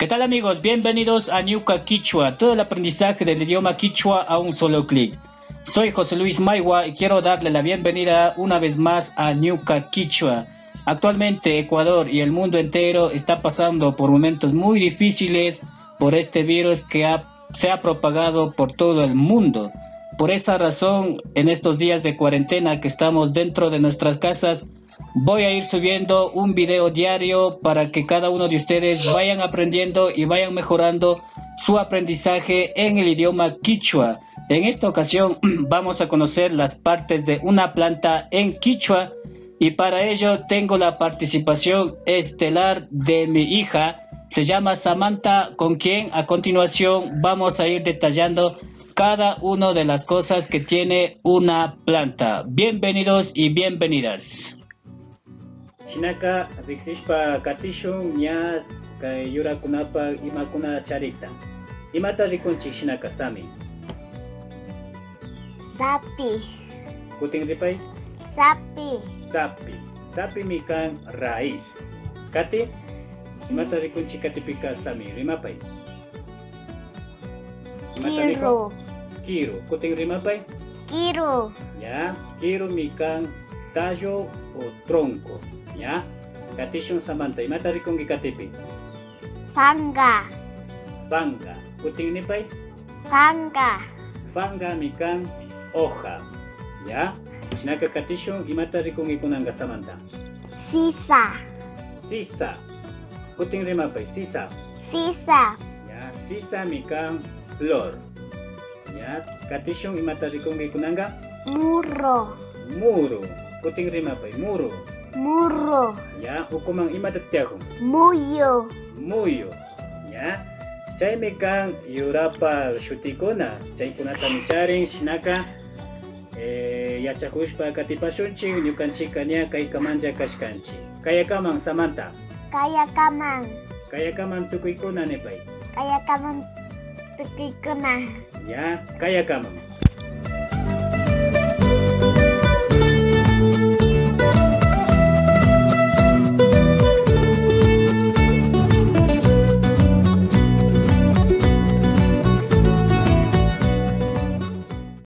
¿Qué tal amigos? Bienvenidos a Ñuka Quichua, todo el aprendizaje del idioma quichua a un solo clic. Soy José Luis Maigua y quiero darle la bienvenida una vez más a Ñuka Quichua. Actualmente Ecuador y el mundo entero está pasando por momentos muy difíciles por este virus que se ha propagado por todo el mundo. Por esa razón, en estos días de cuarentena que estamos dentro de nuestras casas, voy a ir subiendo un video diario para que cada uno de ustedes vayan aprendiendo y vayan mejorando su aprendizaje en el idioma quichua. En esta ocasión vamos a conocer las partes de una planta en quichua y para ello tengo la participación estelar de mi hija, se llama Samantha, con quien a continuación vamos a ir detallando cada una de las cosas que tiene una planta. Bienvenidos y bienvenidas. Shinaka riksishpa katishun ña kay yurakunapa imakuna charita. Imata rikunchik shinaka sami. Sapi. Kutin ripay? Sapi. Sapi. Sapi mikan raíz. Kati? Imata rikunchik katipika sami. Rimapay. Kiru. Kiru. Kutin rimapay? Kiru. Ya. Kiru mikan tallo o tronco. Ya. Katishun Samantha. Imata rikungi katipi? Panga. Panga. Kutin nipay? Panga. Panga mikan hoja. Ya. Shinaka katishun imata rikungi kunanga Samantha? Sisa. Sisa. Kutin rimapay? Sisa. Sisa. Ya. Sisa mikan flor. Ya. Katishun imata rikungi kunanga? Muro. Muro. Kuting rimapay? Muro. Muro. Ya. Hukumang imata tiyakong? Muyo. Muyo. Ya. Chay mikan yurapa shutikuna. Chay kunata micharing shinaka yachakushpa katipashunchik ñukanchik kanya kay kamanja kashkanchik. Kayakamang Samantha. Kayakamang. Kayakamang tukuykuna nipay. Kayakamang tukikuna. Ya. Kayakamang.